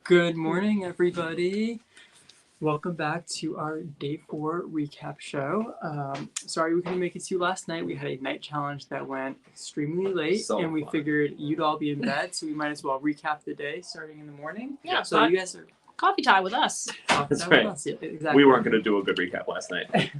Good morning, everybody. Welcome back to our day 4 recap show. Sorry we couldn't make it to you last night. We had a night challenge that went extremely late, and we figured you'd all be in bed, so we might as well recap the day starting in the morning. Yeah, so you guys are coffee time with us. That's right. Yeah, exactly. We weren't going to do a good recap last night.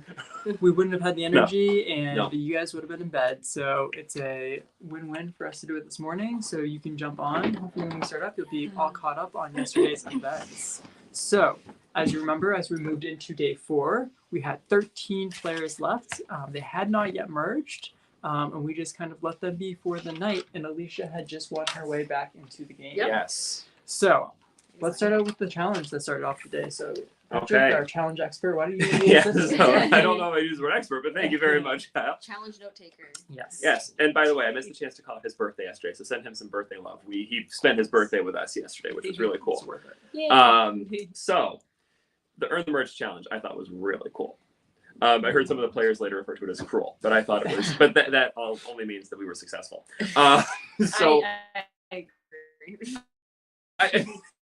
We wouldn't have had the energy, and No. you guys would have been in bed. So it's a win-win for us to do it this morning. So you can jump on. Hopefully, when we start up, you'll be all caught up on yesterday's events. So, as you remember, as we moved into day 4, we had 13 players left. They had not yet merged, and we just kind of let them be for the night. And Alicia had just won her way back into the game. Yep. Yes. So, let's start out with the challenge that started off the day. So, Patrick, Okay. our challenge expert, why do you Yeah, so I don't know if I use the word expert, but thank you very much, Kyle. Challenge note taker. Yes. Yes, and by the way, I missed the chance to call it his birthday yesterday, so send him some birthday love. He spent his birthday with us yesterday, which was really It's cool. worth it. Yay. So, the Earn the Merge challenge I thought was really cool. I heard some of the players later refer to it as cruel, but I thought it was, but that only means that we were successful. So, I agree.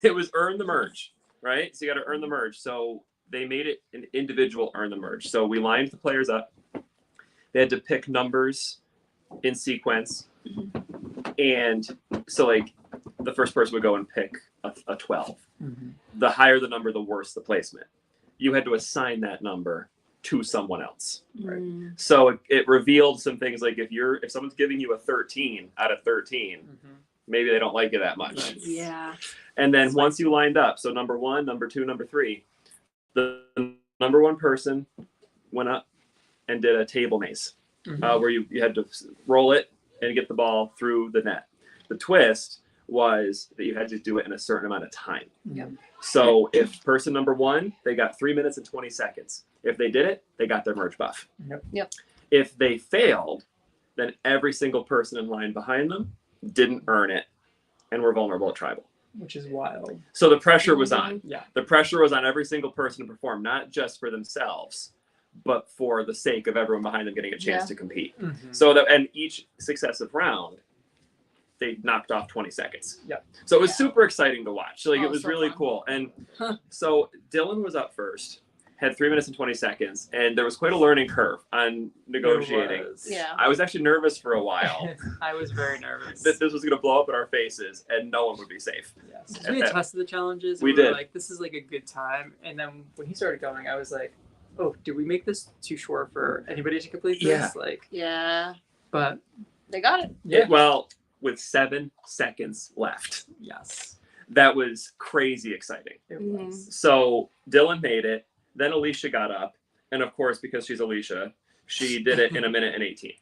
it was Earn the Merge, right? So you got to earn the merge. So they made it an individual earn the merge. So we lined the players up. They had to pick numbers in sequence. And so like the first person would go and pick a 12. Mm-hmm. The higher the number, the worse the placement. You had to assign that number to someone else. Right. So it revealed some things like if someone's giving you a 13 out of 13, maybe they don't like you that much. Right. Yeah. And then once you lined up, so number 1, number 2, number 3, the number 1 person went up and did a table maze, where you had to roll it and get the ball through the net. The twist was that you had to do it in a certain amount of time. Yep. So if person number 1, they got 3 minutes and 20 seconds. If they did it, they got their merge buff. Yep. If they failed, then every single person in line behind them didn't earn it and were vulnerable at tribal. Which is wild. So the pressure was on. Yeah. The pressure was on every single person to perform, not just for themselves, but for the sake of everyone behind them getting a chance to compete. So that, and each successive round, they knocked off 20 seconds. Yep. So it was super exciting to watch. So like, it was so really fun. cool. And so Dylan was up first, had 3 minutes and 20 seconds, and there was quite a learning curve on negotiating. Yeah. I was actually nervous for a while I was very nervous. that this was going to blow up in our faces and no one would be safe. Yes. We had tested the challenges. And We were did. Like, this is like a good time. And then when he started going, I was like, oh, did we make this too short for anybody to complete this? Yeah. Like, Yeah. but They got it. yeah. Well, with 7 seconds left. Yes. That was crazy exciting. It was. So Dylan made it. Then Alicia got up. And of course, because she's Alicia, she did it in 1 minute and 18.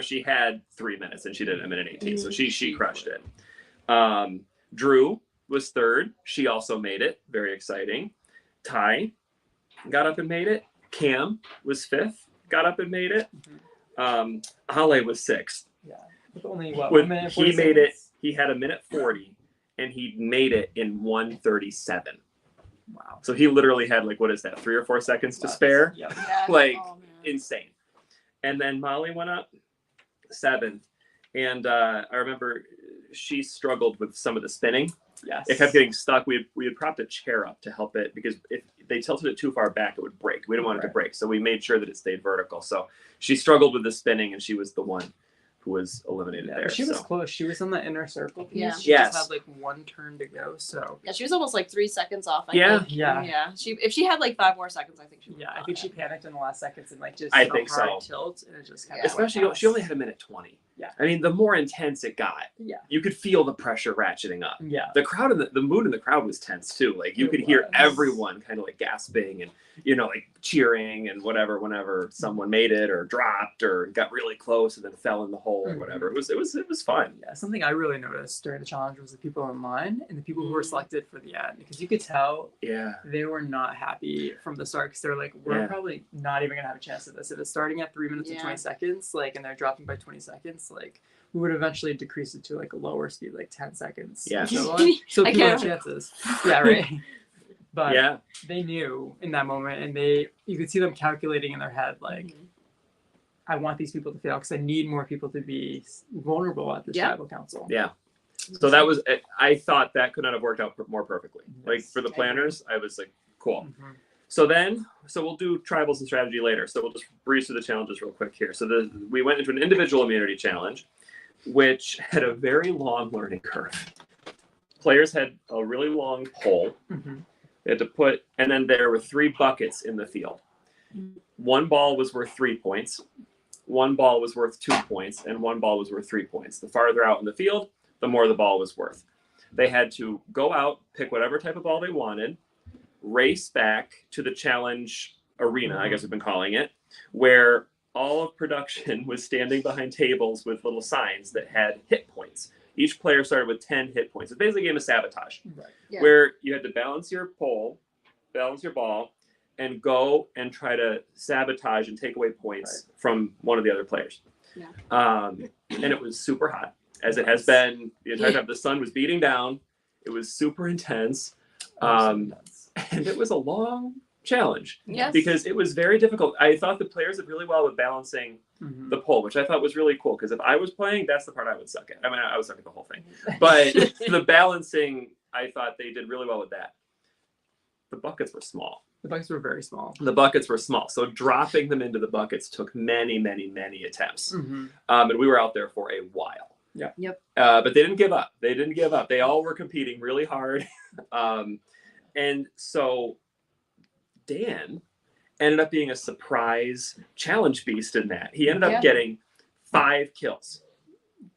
She had 3 minutes and she did it in 1 minute and 18. So she crushed it. Drew was 3rd. She also made it. Very exciting. Ty got up and made it. Cam was 5th. Got up and made it. Ale was 6th. Yeah. With only what? When 1 minute and he 40 made it, seconds? he had 1:40, and he made it in 1:37. Wow. So he literally had 3 or 4 seconds to Nuts. spare. Yeah. Yeah. Like, Oh, man. Insane. And then Molly went up 7th, and I remember she struggled with some of the spinning. Yes. It kept getting stuck. We had propped a chair up to help it because if they tilted it too far back, it would break. We didn't want it to break, so we made sure that it stayed vertical. So she struggled with the spinning, and she was the one who was eliminated Yeah, there. she was so. close. She was on the inner circle piece. Yeah. She Yes. just had 1 turn to go. So Yeah, she was almost 3 seconds off. I Yeah. think. Yeah. Yeah. If she had 5 more seconds, I think she would. yeah, I think she panicked in the last seconds and just I did think a hard so. tilt, and it just kind Yeah. of Especially, she only had 1:20. Yeah. I mean, the more intense it got, Yeah. you could feel the pressure ratcheting up. Yeah. The crowd and the mood in the crowd was tense too. Like you It could hear was. everyone kind of gasping and cheering and whatever whenever someone made it or dropped or got really close and then fell in the hole or whatever. It was fun. Yeah, something I really noticed during the challenge was the people in line and the people who were selected for the end, because you could tell Yeah. they were not happy from the start, because they're like, we're Yeah. probably not even gonna have a chance at this. If it's starting at 3 minutes and 20 seconds, and they're dropping by 20 seconds, we would eventually decrease it to a lower speed, 10 seconds. Yeah. So I people have can't- chances. Yeah, right. But Yeah. they knew in that moment, and you could see them calculating in their head, I want these people to fail because I need more people to be vulnerable at the tribal council. Yeah. So that was, I thought that could not have worked out more perfectly. Like Yes. for the planners, I was like, cool. Mhm. So we'll do tribals and strategy later. So we'll just breeze through the challenges real quick here. So we went into an individual immunity challenge, which had a very long learning curve. Players had a really long pole. Mhm. They had to put, and then there were 3 buckets in the field. 1 ball was worth 3 points. 1 ball was worth 2 points, and 1 ball was worth 3 points. The farther out in the field, the more the ball was worth. They had to go out, pick whatever type of ball they wanted, race back to the challenge arena, I guess we've been calling it, where all of production was standing behind tables with little signs that had hit points. Each player started with 10 hit points. It's basically a game of sabotage, Right. Yeah. where you had to balance your pole, balance your ball, and go and try to sabotage and take away points from one of the other players. Yeah. And it was super hot, as it has been the entire time. The sun was beating down. It was super intense. And it was a long challenge Yes. because it was very difficult. I thought the players did really well with balancing Mhm. the pole, which I thought was really cool because if I was playing, that's the part I would suck at. I mean, I would suck at the whole thing. But the balancing, I thought they did really well with that. The buckets were small. The buckets were very small. The buckets were small. So dropping them into the buckets took many, many, many attempts. Mhm. And we were out there for a while. Yeah. Yep. But they didn't give up. They didn't give up. They all were competing really hard. And so Dan ended up being a surprise challenge beast in that. He ended up Yeah. getting 5 kills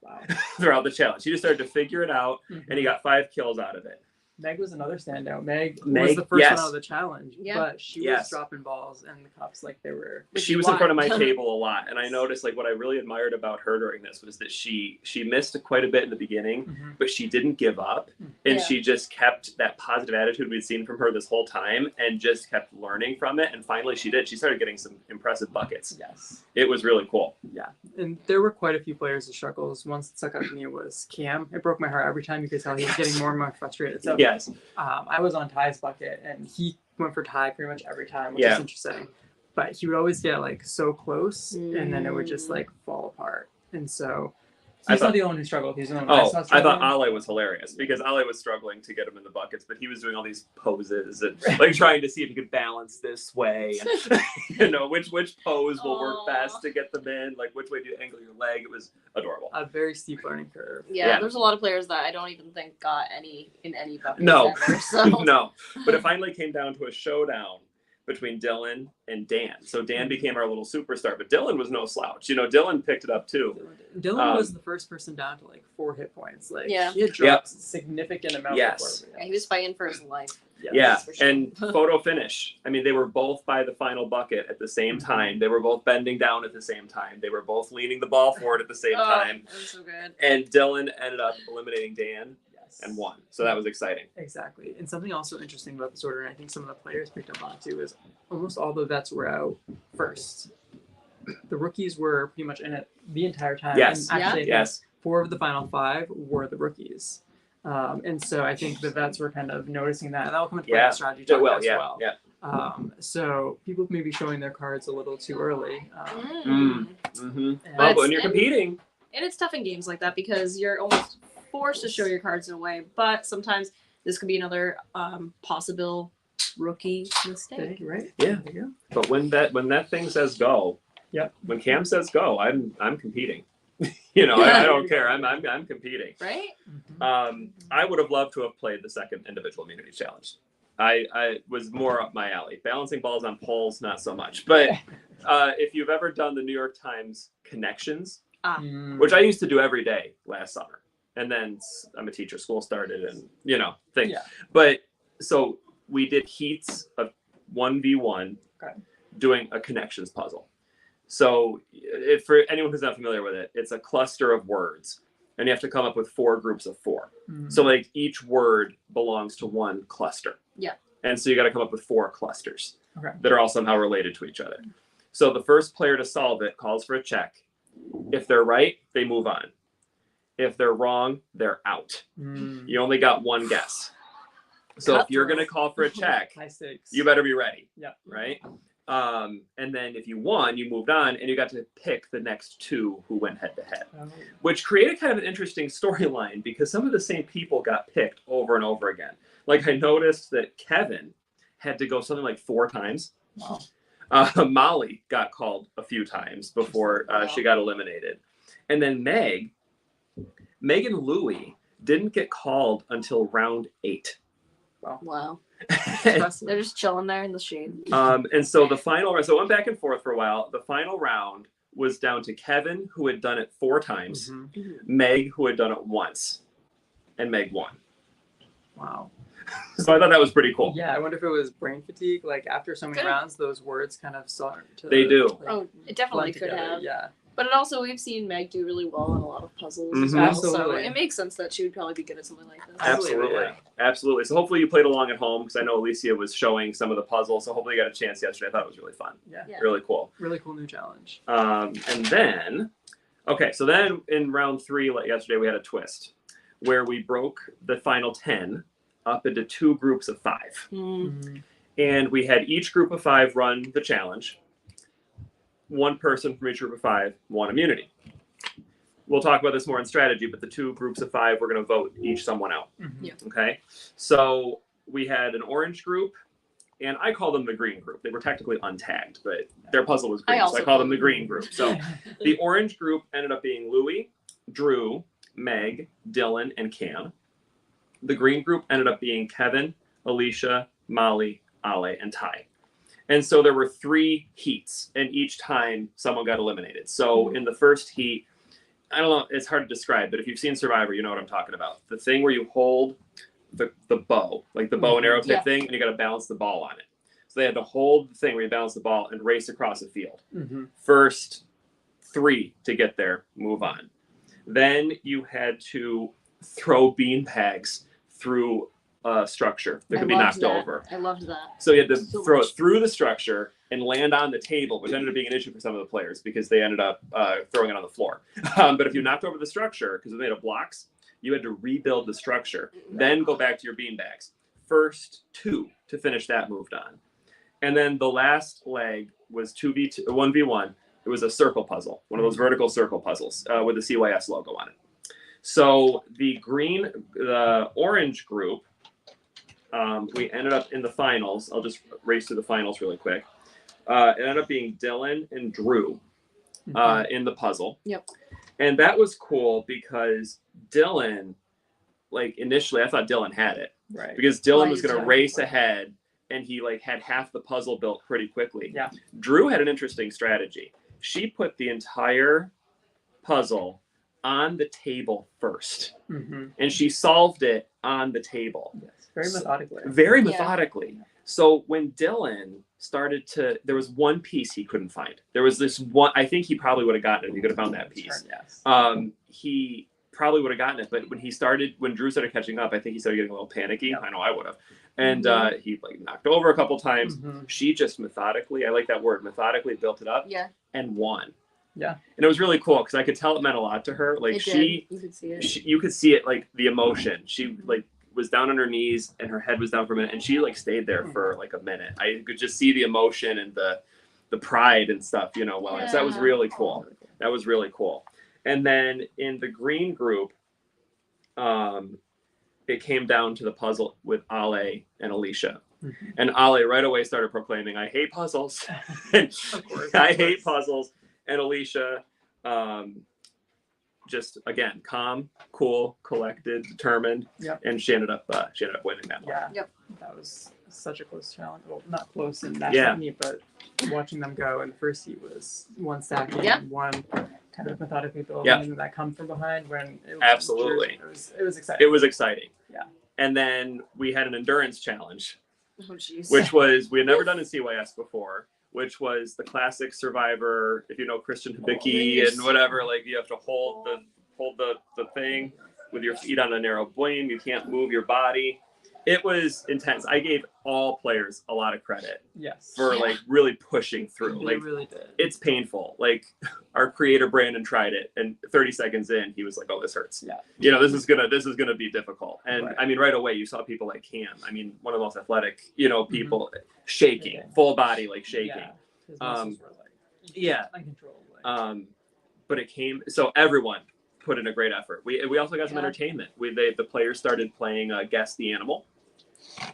Wow. throughout the challenge. He just started to figure it out, Mhm. and he got 5 kills out of it. Meg was another standout. Meg was Meg, the first yes. one out of the challenge, Yeah. but she was Yes. dropping balls, and the cops like they were. She was in front of my table a lot, and I noticed like what I really admired about her during this was that she missed quite a bit in the beginning, Mhm. but she didn't give up, and Yeah. she just kept that positive attitude we'd seen from her this whole time, and just kept learning from it. And finally, she did. She started getting some impressive buckets. Yes. It was really cool. Yeah, and there were quite a few players that struggles. One that stuck out to me was Cam. It broke my heart every time. You could tell he was getting more and more frustrated. So Yes. I was on Ty's bucket, and he went for Ty pretty much every time, which Yeah. is interesting. But he would always get like so close, and then it would just like fall apart. And so he's not the only one who struggled. He's the only one Oh, saw I struggling. thought Ale was hilarious because Ale was struggling to get him in the buckets, but he was doing all these poses and like trying to see if he could balance this way, and, which pose will work Aw. best to get them in, like which way do you angle your leg. It was adorable. A very steep learning curve. Yeah, there's a lot of players that I don't even think got any in any buckets No, ever, so. no, but it finally came down to a showdown between Dylan and Dan. So Dan became our little superstar, but Dylan was no slouch. Dylan picked it up too. Dylan was the first person down to like 4 hit points. Like Yeah. he had dropped a significant amount. Yes. Before Yeah, he was fighting for his life. Yeah, That's for sure. and photo finish. I mean, they were both by the final bucket at the same time. They were both bending down at the same time. They were both leaning the ball forward at the same time. That was so good. And Dylan ended up eliminating Dan Yes. and won. So that was exciting. Exactly. And something also interesting about this order, and I think some of the players picked up on it too, is almost all the vets were out first. The rookies were pretty much in it the entire time. Yes. And actually, I think Yes. 4 of the final 5 were the rookies. And so I think the vets were kind of noticing that. And that will come into play in Yeah. the strategy talk as Yeah. well. Yeah. So people may be showing their cards a little too early. Mm-hmm. And Well, but when it's- you're competing, And it's tough in games like that because you're almost forced to show your cards in a way, but sometimes this could be another possible rookie mistake. right? Yeah. There you but when that thing says go, Yep. When Cam says go, I'm competing. I don't care. I'm competing. Right? go. Mhm. I would have loved to have played the second individual immunity challenge. I was more up my alley. Balancing balls on poles, not so much. But if you've ever done the New York Times connections, Mm. which I used to do every day last summer, and then I'm a teacher, school started, and thing. Yeah. But so we did heats of 1v1, Okay. doing a connections puzzle. So if for anyone who's not familiar with it, it's a cluster of words, and you have to come up with 4 groups of 4. Mhm. So like each word belongs to one cluster. Yeah. And so you got to come up with 4 clusters Okay. that are all somehow related to each other. So the first player to solve it calls for a check. If they're right, they move on. If they're wrong, they're out. Mm. You only got one guess. So if you're going to call for a check, High stakes. you better be ready. Yeah. Right? And then if you won, you moved on, and you got to pick the next two who went head to head, Oh. which created kind of an interesting storyline because some of the same people got picked over and over again. Like I noticed that Kevin had to go something like 4 times. Wow. Molly got called a few times before she got eliminated. And then Meg and Louie didn't get called until round 8. Wow. Impressive. They're just chilling there in the shade. And so the final round, so it went back and forth for a while. The final round was down to Kevin, who had done it 4 times, Mhm. Meg, who had done it once, and Meg won. Wow. So I thought that was pretty cool. Yeah, I wonder if it was brain fatigue. Like after so many Could've- rounds, those words kind of start to. They do. like, Oh, it definitely blend could together. have. Yeah. But it also, we've seen Meg do really well in a lot of puzzles as Mhm. well. Absolutely. So it makes sense that she would probably be good at something like this. Absolutely, Absolutely. yeah. Absolutely. So hopefully you played along at home because I know Alicia was showing some of the puzzles. So hopefully you got a chance yesterday. I thought it was really fun. Yeah. Yeah. Really cool. Really cool new challenge. And then, okay, so then in round 3 like yesterday, we had a twist where we broke the final 10 up into 2 groups of 5. Mhm. And we had each group of 5 run the challenge. 1 person from each group of 5 won immunity. We'll talk about this more in strategy, but the 2 groups of 5, we're going to vote each someone out. Mhm. Yeah. Okay. So we had an orange group, and I call them the green group. They were technically untagged, but their puzzle was green, I so I also call them the green group. So Mm-hmm. the orange group ended up being Louie, Drew, Meg, Dylan, and Cam. The green group ended up being Kevin, Alicia, Molly, Ale, and Ty. And so there were 3 heats, and each time someone got eliminated. So in the first heat, I don't know, it's hard to describe, but if you've seen Survivor, you know what I'm talking about. The thing where you hold the bow, like the bow and arrow type Yeah. thing, and you got to balance the ball on it. So they had to hold the thing where you balance the ball and race across a field. Mhm. First 3 to get there, move on. Then you had to throw bean bags through a structure that I could be loved knocked that. over. I loved that. So you had to So throw much. it through the structure and land on the table, which ended up being an issue for some of the players because they ended up throwing it on the floor. But if you knocked over the structure, because it was made of blocks, you had to rebuild the structure, then go back to your bean bags. First 2 to finish that moved on. And then the last leg was 1v1. It was a circle puzzle, one of those vertical circle puzzles with the CYS logo on it. So the orange group, we ended up in the finals. I'll just race through the finals really quick. It ended up being Dylan and Drew in the puzzle. Yep. And that was cool because Dylan, like initially, I thought Dylan had it Right. because Dylan Oh, was going to yeah. race ahead, and he like had half the puzzle built pretty quickly. Yeah. Drew had an interesting strategy. She put the entire puzzle on the table first, Mhm. and she solved it on the table. Yes. Very methodically. Very Yeah. methodically. So when Dylan started to, there was one piece he couldn't find. There was this one, I think he probably would have gotten it if he could have found that piece. Yes. He probably would have gotten it, but when Drew started catching up, I think he started getting a little panicky. Yeah. I know I would have. And he like knocked over a couple times. Mhm. She just methodically, I like that word, methodically built it up Yeah. and won. Yeah. And it was really cool because I could tell it meant a lot to her. Like It she, did. You could see it. you could see it, like the emotion. She like was down on her knees and her head was down for a minute, and she like stayed there for like a minute. I could just see the emotion and the pride and stuff, you know. Well, so that was Yeah. really cool. That was really cool. And then in the green group, it came down to the puzzle with Ale and Alicia. Mhm. And Ale right away started proclaiming, "I hate puzzles." And Of course. I hate puzzles. And Alicia, just again, calm, cool, collected, determined. Yep. And she ended up winning that one. Yeah. Yep. That was such a close challenge. Well, not close in that Yeah. meet, but watching them go in the first heat was one stacking, Yeah. one kind of methodically building, Yeah. and that come from behind when it was Absolutely. it was exciting. It was exciting. Yeah. And then we had an endurance challenge, Oh, jeez. which was we had never done in CYS before, which was the classic Survivor. If you know Christian Hibicki and whatever, like you have to hold the thing with your feet on a narrow beam. You can't move your body. it was intense. I gave all players a lot of credit Yes. for like really pushing through. They Like really did. it's painful. Like our creator Brandon tried it, and 30 seconds in, he was like, "Oh, this hurts." Yeah. You know, this is gonna be difficult. And Right. I mean, right away, you saw people like Cam. I mean, one of the most athletic, people shaking, Yeah. full body like shaking. Yeah. His muscles were like Yeah. uncontrollably. But it came. So everyone put in a great effort. We also got some Yeah. entertainment. The players started playing Guess the Animal.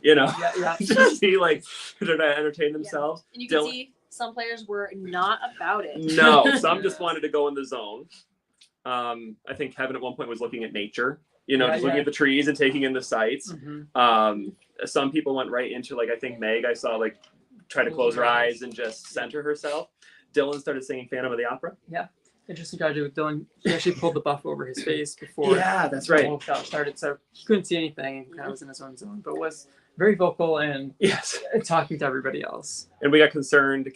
You know, Yeah. to see like to entertain themselves. And you can Dylan- see some players were not about it. No, some just wanted to go in the zone. I think Kevin at one point was looking at nature, just looking at the trees and taking in the sights. Mhm. Some people went right into like, I think Meg, I saw like try to close her eyes and just center herself. Dylan started singing Phantom of the Opera. Interesting tragedy with Dylan. He actually pulled the buff over his face before Yeah, that's the right. whole shot started, so he couldn't see anything and kind of was in his own zone, but was very vocal and Yes. talking to everybody else. And we got concerned.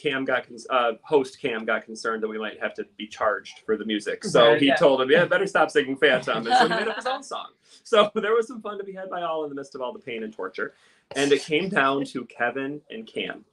Host Cam got concerned that we might have to be charged for the music. So Right, he yeah. told him, better stop singing Phantom. And so he made up his own song. So there was some fun to be had by all in the midst of all the pain and torture. And it came down to Kevin and Cam.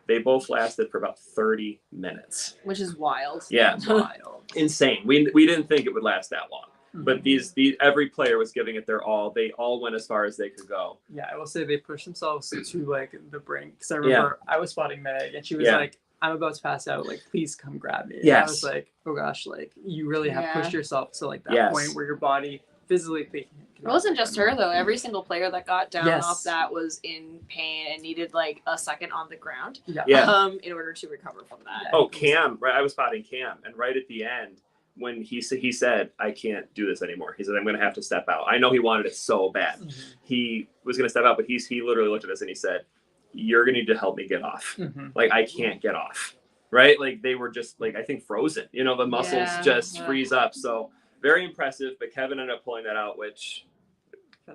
They both lasted for about 30 minutes. Which is wild. Yeah. Wild. Insane. We didn't think it would last that long. But these every player was giving it their all. They all went as far as they could go. Yeah, I will say they pushed themselves to like the brink. Because I remember I was spotting Meg and she was Yeah. like, "I'm about to pass out. Like, please come grab me." And Yes. I was like, "Oh gosh, like you really have Yeah. pushed yourself to like that Yes. point where your body physically." It wasn't just her though. Every single player that got down Yes. off that was in pain and needed like a second on the ground. Yeah. In order to recover from that. Oh, Cam, right? I was spotting Cam, and right at the end, when he said, "I can't do this anymore." He said, "I'm going to have to step out." I know he wanted it so bad. He was going to step out, but he literally looked at us and he said, "You're going to need to help me get off. Like I can't get off." Right? Like they were just like I think frozen. The muscles just freeze up. So very impressive. But Kevin ended up pulling that out, which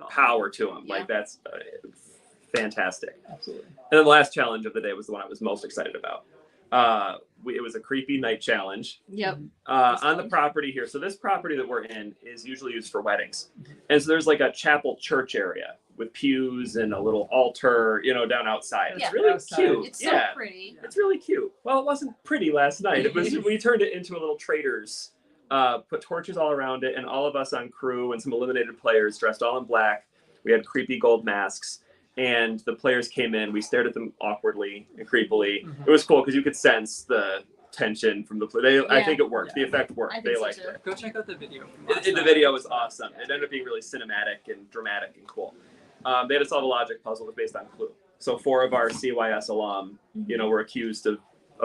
power to him. Yeah. Like that's fantastic. Absolutely. And then the last challenge of the day was the one I was most excited about. It was a creepy night challenge Yep. on the property here. So this property that we're in is usually used for weddings. And so there's like a chapel church area with pews and a little altar, down outside. Yeah. It's really Outside. cute. It's so yeah. pretty. It's really cute. Well, it wasn't pretty last night. It was. We turned it into a little traders. Put torches all around it, and all of us on crew and some eliminated players dressed all in black. We had creepy gold masks, and the players came in. We stared at them awkwardly and creepily. It was cool because you could sense the tension from the play. I think it worked. Yeah. The effect worked. I think They so liked too. it. Go check out the video. The video was awesome. It ended up being really cinematic and dramatic and cool. They had to solve a logic puzzle that was based on Clue. So 4 of our CYS alum, were accused of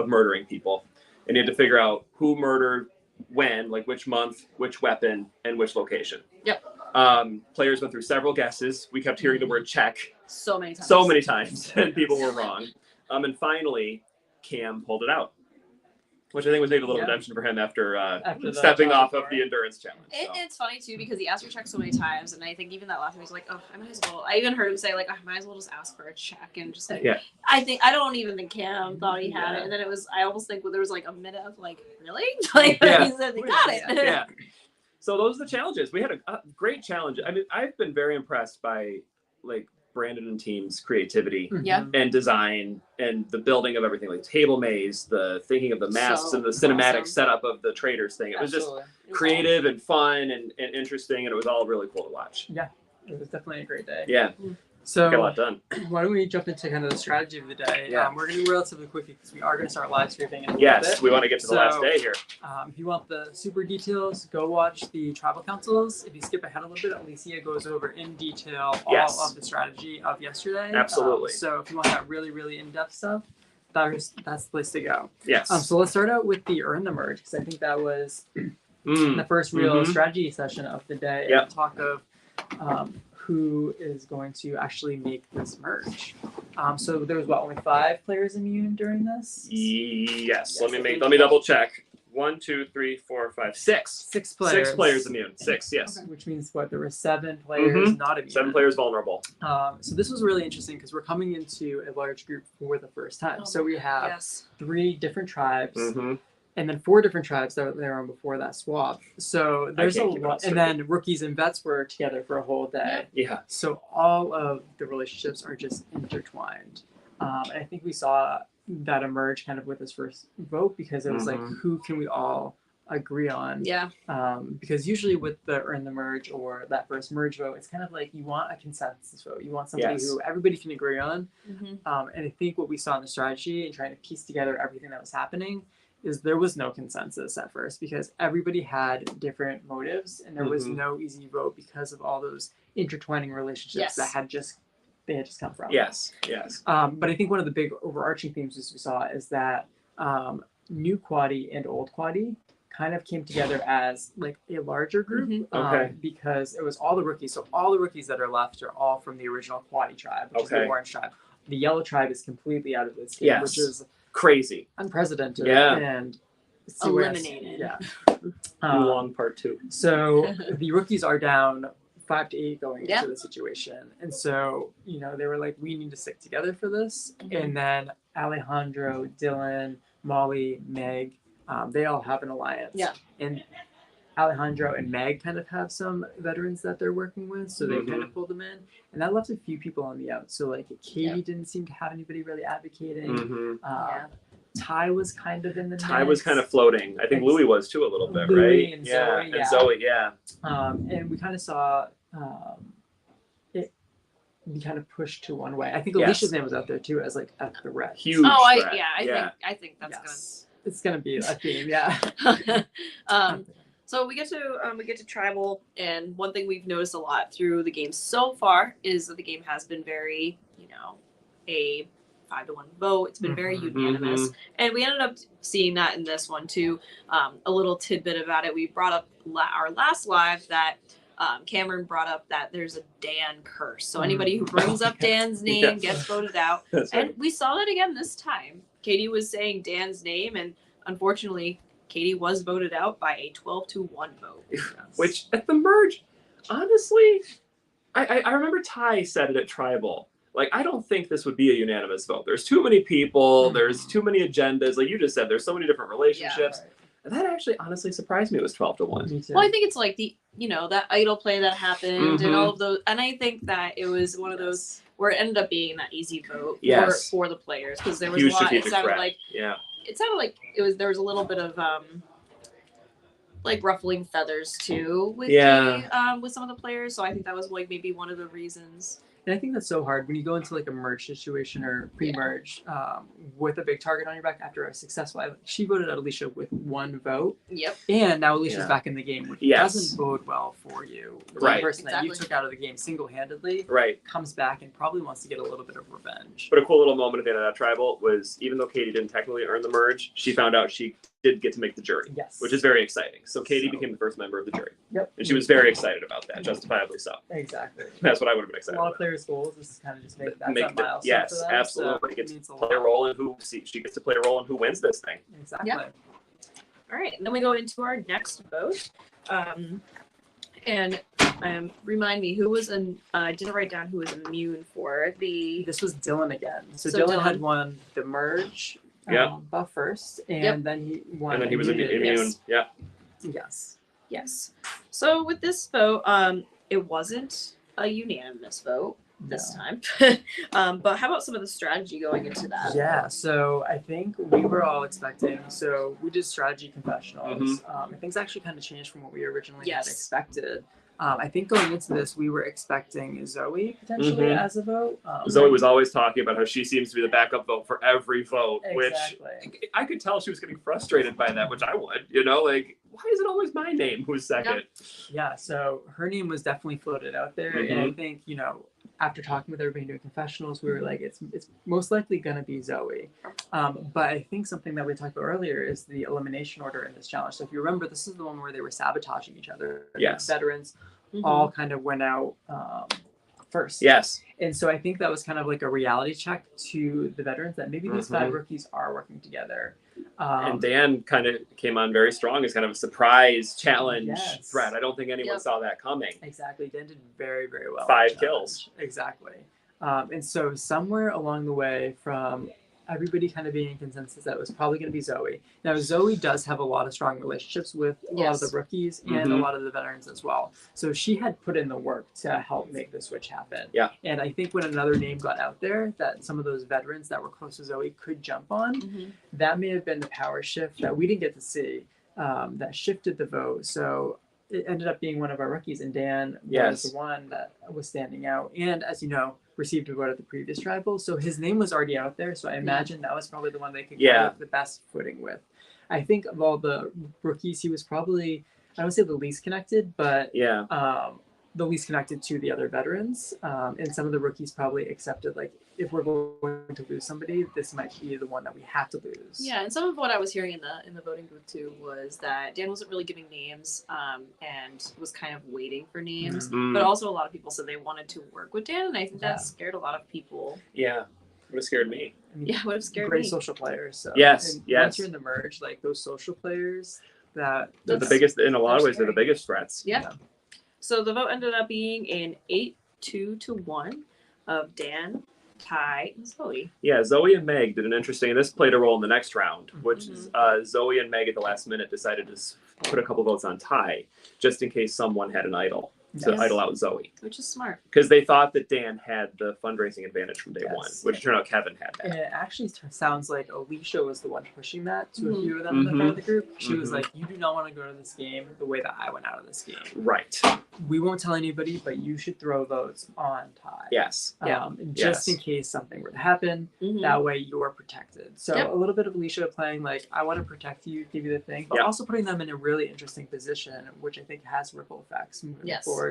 murdering people, and you had to figure out who murdered when, like which month, which weapon, and which location. Yep. Players went through several guesses. We kept hearing the word check So many times. so many times, and people were wrong. And finally, Cam pulled it out, which I think was maybe a little redemption for him after the stepping off of challenge. the endurance challenge. So. It's funny too because he asked for check so many times, and I think even that last time he's like, "Oh, I might as well." I even heard him say like, "I might as well just ask for a check," and just like, Yeah. I don't even think Cam thought he had it, and then it was. I almost think there was like a minute of like, really, like Yeah. he said they got it. Yeah. So those are the challenges. We had a great challenge. I mean, I've been very impressed by like Brandon and team's creativity Yeah. and design and the building of everything, like table maze, the thinking of the masks So and the cinematic awesome. setup of the traders thing. It was just creative and fun and interesting, and it was all really cool to watch. It was definitely a great day. Yeah, So got a lot done. why don't we jump into kind of the strategy of the day? Yeah. We're going to be relatively quick because we are going to start live streaming in a little Yes, bit. we want to get to the last day here. If you want the super details, go watch the tribal councils. If you skip ahead a little bit, Alicia goes over in detail Yes. all of the strategy of yesterday. Absolutely. So if you want that really, really in-depth stuff, that's the place to go. Yes. So let's start out with the earn the merge because I think that was Mm. the first real Mhm. strategy session of the day. Yep. And talk of who is going to actually make this merge. So there was only 5 players immune during this. Yes. Let me double check. 1, 2, 3, 4, 5, 6. 6 players. 6 players immune. 6. Yes. Which means there were 7 players not immune. 7 players vulnerable. So this was really interesting because we're coming into a large group for the first time. So we have 3 different tribes, Mm-hmm. and then 4 different tribes that were on before that swap. So there's a can't keep it lot, straight. and then rookies and vets were together for a whole day. Yeah. So all of the relationships are just intertwined. And I think we saw that emerge kind of with this first vote because it was like, who can we all agree on? Yeah. Because usually with the earn the merge or that first merge vote, it's kind of like you want a consensus vote. You want somebody who everybody can agree on. And I think what we saw in the strategy and trying to piece together everything that was happening is there was no consensus at first because everybody had different motives and there was no easy vote because of all those intertwining relationships that had just come from. Yes. But I think one of the big overarching themes we saw is that new quaddy and old quaddy kind of came together as like a larger group because it was all the rookies. So all the rookies that are left are all from the original quaddy tribe, which is the orange tribe. The yellow tribe is completely out of this game, which is crazy, unprecedented, and CYS, eliminated. Long part 2. So the rookies are down 5 to 8 going into the situation, and so they were like, we need to stick together for this. And then Alejandro, Dylan, Molly, Meg, they all have an alliance. And Alejandro and Meg kind of have some veterans that they're working with, so they kind of pulled them in, and that left a few people on the out. So like Katie didn't seem to have anybody really advocating. Ty was kind of in the Ty mix. was kind of floating. I think Louis was too a little bit, Louis right? And Zoe, Zoe, and we kind of saw it be kind of pushed to one way. I think Alicia's name was out there too as like a threat. Huge threat. I think that's it's gonna be a theme. So we get to tribal, and one thing we've noticed a lot through the game so far is that the game has been very, a 5-1 vote. It's been very unanimous, and we ended up seeing that in this one too. A little tidbit about it: we brought up our last live that Cameron brought up that there's a Dan curse. So anybody who brings up Dan's name gets voted out, and we saw that again this time. Katie was saying Dan's name, and unfortunately, Katie was voted out by a 12-1 vote. Which at the merge, honestly, I remember Ty said it at Tribal. Like, I don't think this would be a unanimous vote. There's too many people. There's too many agendas. Like you just said, there's so many different relationships. And that actually honestly surprised me. It was 12-1. Well, I think it's like the, that idol play that happened and all of those. And I think that it was one of those where it ended up being that easy vote for the players. Because there was a lot, it sounded like there was a little bit of like ruffling feathers too with with some of the players. So I think that was like maybe one of the reasons. And I think that's so hard when you go into like a merge situation or pre-merge with a big target on your back after a successful. She voted out Alicia with 1 vote. And now Alicia's back in the game, which doesn't bode well for you. The person that you took out of the game single-handedly comes back and probably wants to get a little bit of revenge. But a cool little moment at the end of that tribal was, even though Katie didn't technically earn the merge, she found out she did get to make the jury, which is very exciting. So Katie became the first member of the jury. And she was very excited about that, justifiably so. Exactly. That's what I would have been excited about. A lot of players' goals is kind of just make that milestone yes, for them. absolutely. So gets to play a role in she gets to play a role in who wins this thing. Exactly. All right, and then we go into our next vote. And remind me, who was I didn't write down who was immune for the. This was Dylan again. So Dylan had won the merge buff first, and then he won. And then he was immune. Yes. So with this vote, it wasn't a unanimous vote this time. But how about some of the strategy going into that? Yeah, so I think we were all expecting, so we did strategy confessionals. And things actually kind of changed from what we originally had expected. I think going into this, we were expecting Zoe potentially as a vote. Zoe was always talking about how she seems to be the backup vote for every vote, which I could tell she was getting frustrated by that, which I would, like, why is it always my name who's second? Yeah, so her name was definitely floated out there. And I think, after talking with everybody doing confessionals, we were like, it's most likely going to be Zoe. But I think something that we talked about earlier is the elimination order in this challenge. So if you remember, this is the one where they were sabotaging each other. Veterans all kind of went out first. And so I think that was kind of like a reality check to the veterans that maybe these 5 rookies are working together. And Dan kind of came on very strong as kind of a surprise challenge threat. I don't think anyone saw that coming. Exactly. Dan did very, very well. 5 kills. Exactly. And so somewhere along the way from everybody kind of being in consensus that it was probably going to be Zoe. Now, Zoe does have a lot of strong relationships with a lot of the rookies and a lot of the veterans as well. So she had put in the work to help make the switch happen. Yeah. And I think when another name got out there that some of those veterans that were close to Zoe could jump on, that may have been the power shift that we didn't get to see that shifted the vote. So it ended up being one of our rookies, and Dan was the one that was standing out. And as you know, received a vote at the previous tribal, so his name was already out there. So I imagine that was probably the one they could get the best footing with. I think of all the rookies, he was probably, I don't say the least connected, but the least connected to the other veterans. And some of the rookies probably accepted, like, if we're going to lose somebody, this might be the one that we have to lose. Yeah, and some of what I was hearing in the voting booth too was that Dan wasn't really giving names and was kind of waiting for names. But also a lot of people said they wanted to work with Dan, and I think that scared a lot of people. Yeah, would have scared me. I mean, yeah, would have scared great me. social players. So. Yes, Once you're in the merge, like those social players, they're the biggest, in a lot of ways, they're the biggest threats. Yeah. So the vote ended up being an 8-2 to 1 of Dan, Ty, and Zoe. Yeah, Zoe and Meg did an interesting, this played a role in the next round, which is Zoe and Meg at the last minute decided to put a couple votes on Ty, just in case someone had an idol to idol out Zoe. Which is smart. Because they thought that Dan had the fundraising advantage from day one, which turned out Kevin had that. And it actually sounds like Alicia was the one pushing that to a few of them in the front of the group. She was like, you do not want to go to this game the way that I went out of this game. Right. We won't tell anybody, but you should throw votes on Ty. Yes. Just in case something were to happen, that way you're protected. So a little bit of Alicia playing like, I want to protect you, give you the thing, but also putting them in a really interesting position, which I think has ripple effects moving forward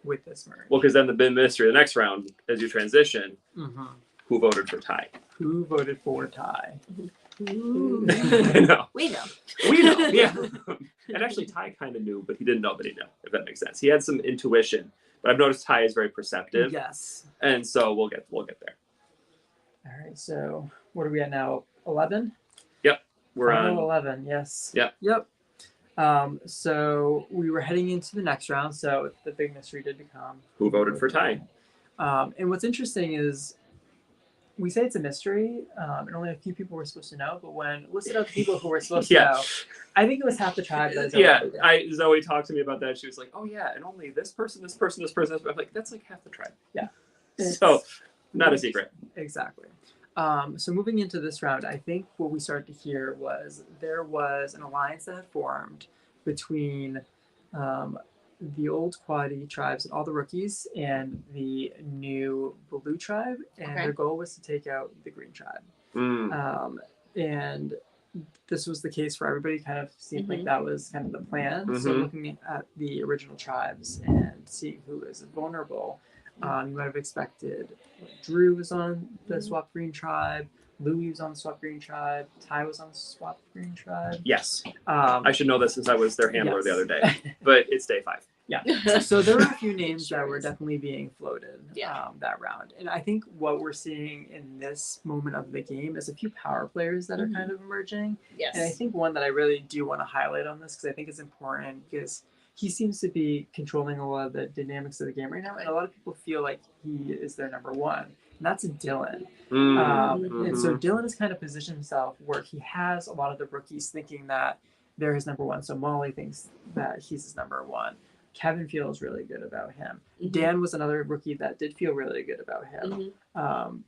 with this merge. Well, because then the bin mystery, the next round, as you transition, who voted for Ty? Who voted for Ty? No. We know. We know, yeah. And actually, Ty kind of knew, but he didn't know that he knew, if that makes sense. He had some intuition, but I've noticed Ty is very perceptive. Yes. And so we'll get there. All right, so what are we at now? 11? Yep. We're Final on 11, yes. Yep. So we were heading into the next round, so the big mystery did become who voted for Ty. And what's interesting is we say it's a mystery, and only a few people were supposed to know, but when listed out the people who were supposed to know, I think it was half the tribe that Zoe talked to me about that. She was like, oh yeah, and only this person, this person, this person. I'm like, that's like half the tribe. Yeah. So not a secret. Exactly. So moving into this round, I think what we started to hear was there was an alliance that had formed between the old Quadi tribes and all the rookies and the new blue tribe, and their goal was to take out the green tribe. And this was the case for everybody. Kind of seemed like that was kind of the plan. So looking at the original tribes and seeing who is vulnerable, you might have expected Drew was on the swap green tribe, Louis was on the swap green tribe, Ty was on the swap green tribe. Yes. I should know this since I was their handler the other day, but it's day 5. Yeah. So there were a few names that were definitely being floated that round. And I think what we're seeing in this moment of the game is a few power players that are kind of emerging. Yes. And I think one that I really do want to highlight on this, because I think it's important, because he seems to be controlling a lot of the dynamics of the game right now. And a lot of people feel like he is their number one. And that's Dylan. And so Dylan has kind of positioned himself where he has a lot of the rookies thinking that they're his number one. So Molly thinks that he's his number one. Kevin feels really good about him. Dan was another rookie that did feel really good about him.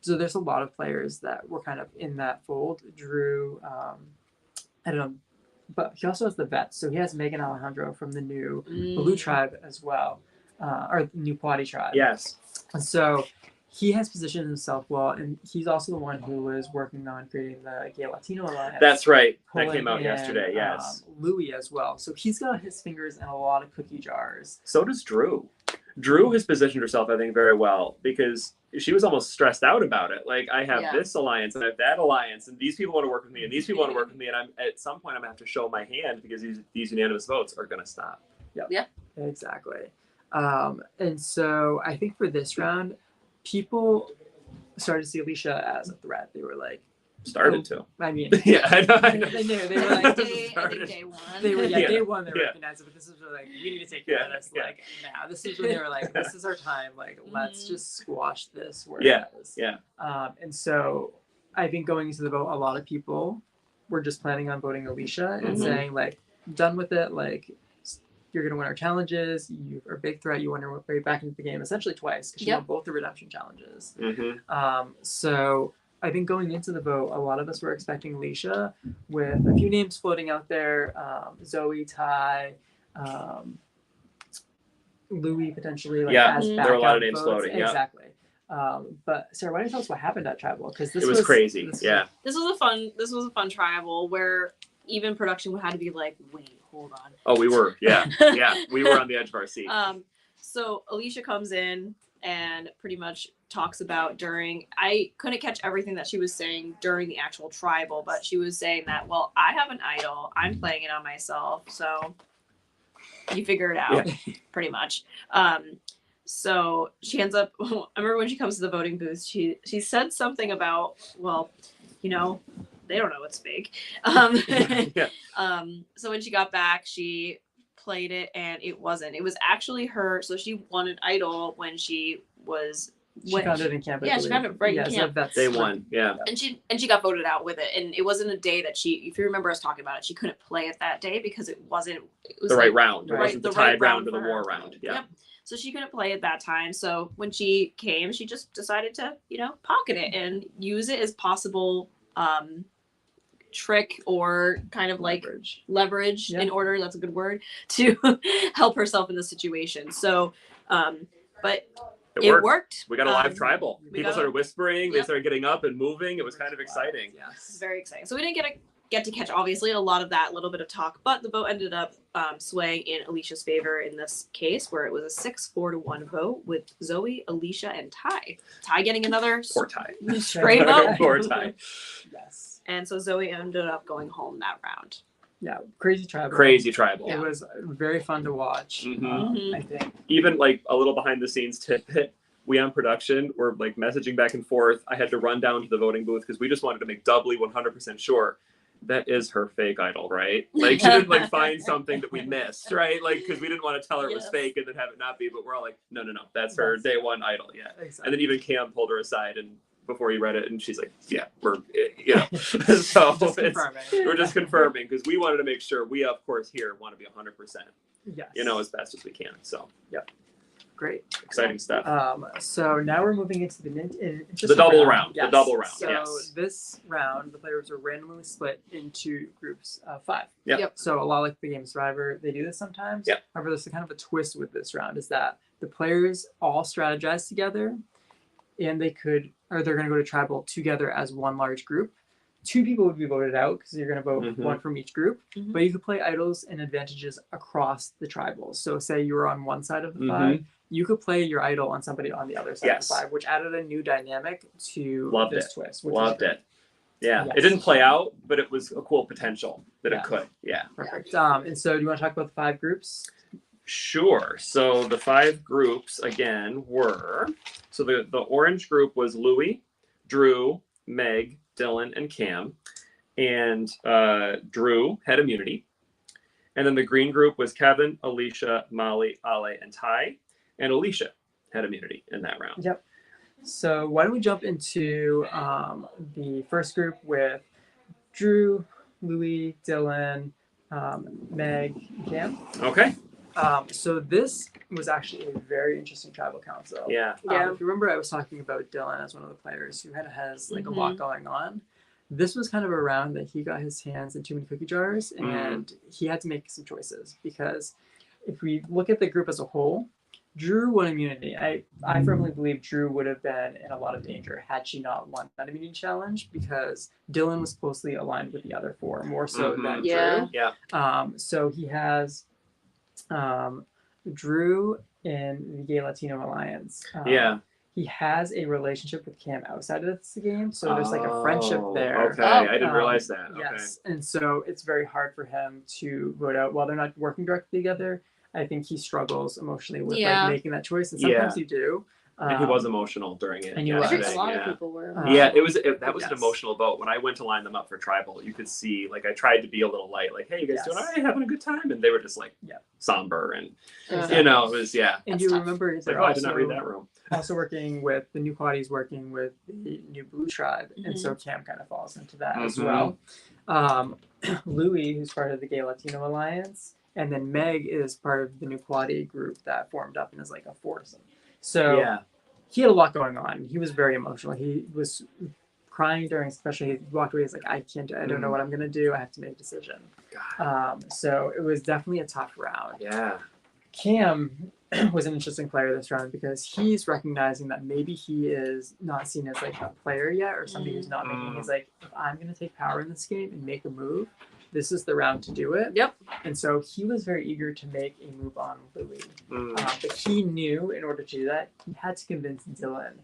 So there's a lot of players that were kind of in that fold. Drew, I don't know, but he also has the vets. So he has Megan Alejandro from the new Blue tribe as well, or new Quadi tribe. Yes. And so he has positioned himself well, and he's also the one who was working on creating the Gay Latino Alliance. That's right. That Pulling came out in, yesterday, yes. Louis as well. So he's got his fingers in a lot of cookie jars. So does Drew. Drew has positioned herself, I think, very well, because she was almost stressed out about it. Like, I have this alliance and I have that alliance, and these people want to work with me, and these people want to work with me, and I'm at some point I'm gonna have to show my hand because these unanimous votes are gonna stop. Yeah. Exactly. And so I think for this round, people started to see Alicia as a threat. They were like, started to. I mean, yeah, I know. They knew. They were like, I think day one. They were day one. They recognized it, but this is like, we need to take care of this. Like now, this is when they were like, this is our time. Like, let's just squash this where it is. Yeah. And so I think going into the vote, a lot of people were just planning on voting Alicia and Mhm. saying like, done with it. Like, you're gonna win our challenges. You are a big threat. You won your way back into the game essentially twice because you won both the redemption challenges. So I think going into the vote, a lot of us were expecting Alicia, with a few names floating out there: Zoe, Ty, Louis potentially, like Yeah, as Mhm. backup there were a lot of names votes. floating, yeah. Exactly. But Sarah, why don't you tell us what happened at Tribal? Because this It was crazy. this Yeah. This was a fun tribal where even production had to be like, wait, hold on. Oh, we were. Yeah. Yeah. We were on the edge of our seat. So Alicia comes in and pretty much talks about during, I couldn't catch everything that she was saying during the actual tribal, but she was saying that, well, I have an idol. I'm playing it on myself. So you figure it out, pretty much. So she ends up, I remember when she comes to the voting booth, she said something about, well, you know, they don't know it's fake. So when she got back, she played it and it wasn't. It was actually her. So she won an idol when she was. She found it in camp. Yeah, she found it right in camp. So that's Day one. Yeah. And she got voted out with it, and it wasn't a day that she. If you remember us talking about it, she couldn't play it that day because it wasn't. It was the right like, round. It wasn't the tied round or the for her. war round. Yeah. Yep. So she couldn't play it that time. So when she came, she just decided to, pocket it and use it as possible trick or kind of like leverage in order. That's a good word to help herself in the situation. So, but it worked. We got a live tribal. People started whispering. Yep. They started getting up and moving. It was kind of exciting. Yes, very exciting. So we didn't get to catch obviously a lot of that little bit of talk, but the vote ended up swaying in Alicia's favor in this case, where it was a 6-4-1 vote with Zoe, Alicia, and Ty. Ty getting another poor Ty. Stray vote. Poor Ty. Yes. And so Zoe ended up going home that round. Yeah, crazy tribal. Crazy tribal. It was very fun to watch. I think even like a little behind the scenes tidbit. We on production were like messaging back and forth. I had to run down to the voting booth because we just wanted to make doubly 100% sure that is her fake idol, right? Like she didn't like find something that we missed, right? Like because we didn't want to tell her it was fake and then have it not be. But we're all like, no, that's her day one idol, yeah. Exactly. And then even Cam pulled her aside and before he read it, and she's like, yeah, we're so we're just confirming because we wanted to make sure we of course here want to be 100%, as best as we can. So great, exciting stuff. So now we're moving into the double round. Yes. The double round. So this round, the players are randomly split into groups of 5. Yep. So a lot like the game Survivor, they do this sometimes. Yep. However, there's kind of a twist with this round is that the players all strategize together, and they're going to go to tribal together as one large group. 2 people would be voted out because you're going to vote one from each group. But you could play idols and advantages across the tribals. So say you were on one side of the 5. You could play your idol on somebody on the other side of the 5, which added a new dynamic to this twist. Loved it. Yeah. It didn't play out, but it was a cool potential that it could. Yeah. Perfect. And so do you want to talk about the 5 groups? Sure. So the 5 groups again were, so the orange group was Louis, Drew, Meg, Dylan, and Cam. And Drew had immunity. And then the green group was Kevin, Alicia, Molly, Ale, and Ty. And Alicia had immunity in that round. Yep. So why don't we jump into the first group with Drew, Louis, Dylan, Meg, and Cam. Okay. So this was actually a very interesting tribal council. Yeah. If you remember, I was talking about Dylan as one of the players who has like a lot going on. This was kind of a round that he got his hands in too many cookie jars, and he had to make some choices because if we look at the group as a whole, Drew won immunity. I firmly believe Drew would have been in a lot of danger had she not won that immunity challenge because Dylan was closely aligned with the other 4, more so than Drew. Yeah. So he has Drew in the Gay Latino Alliance. He has a relationship with Cam outside of the game, so there's like a friendship there. Okay, I didn't realize that. Yes, and so it's very hard for him to vote out while they're not working directly together. I think he struggles emotionally with like making that choice, and sometimes you do. And he was emotional during it. And he I think was. a lot yeah. of people were. Yeah, that was an Yes. emotional vote. When I went to line them up for tribal, you could see, like, I tried to be a little light, like, hey, you guys doing all right, having a good time? And they were just like somber and Exactly. you know, it was And That's you tough. remember it's like, oh, I did not read that room. Also working with the new quaddies, working with the new blue tribe, and so Cam kind of falls into that as well. Louis, who's part of the Gay Latino Alliance, and then Meg is part of the new quaddie group that formed up and is like a foursome. So he had a lot going on. He was very emotional. He was crying during, especially he walked away. He's like, I don't know what I'm gonna do. I have to make a decision. So it was definitely a tough round. Yeah. Cam was an interesting player this round because he's recognizing that maybe he is not seen as like a player yet or somebody who's not making. He's like, if I'm going to take power in this game and make a move, this is the round to do it. Yep. And so he was very eager to make a move on Louis. But he knew in order to do that, he had to convince Dylan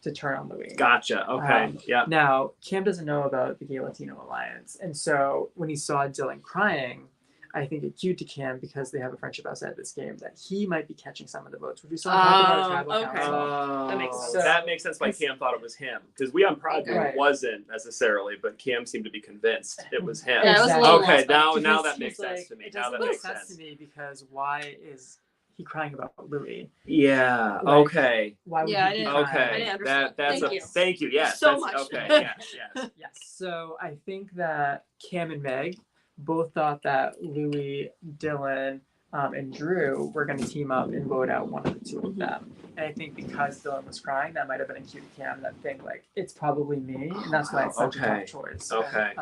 to turn on Louis. Gotcha. Okay. Yeah. Now, Cam doesn't know about the Gay Latino Alliance. And so when he saw Dylan crying, I think it cued to Cam because they have a friendship outside this game that he might be catching some of the votes, which we saw talk about tribal council. That makes sense. That makes sense why Cam thought it was him. Because we on Project wasn't necessarily, but Cam seemed to be convinced it was him. Yeah, it was a little okay, lost, now that makes sense to me. It Now that doesn't makes make sense to me because why is he crying about Louis? Yeah. Like, okay. Why would Yeah, he be I Okay. didn't understand. That's Thank you. Thank you. Yes. So that's, much. Okay. Yes. Yes. Yes. So I think that Cam and Meg both thought that Louis, Dylan, and Drew were going to team up and vote out one of the two of them. And I think because Dylan was crying, that might have been a cue to Cam that think like it's probably me, and that's why it's such a tough choice. Okay.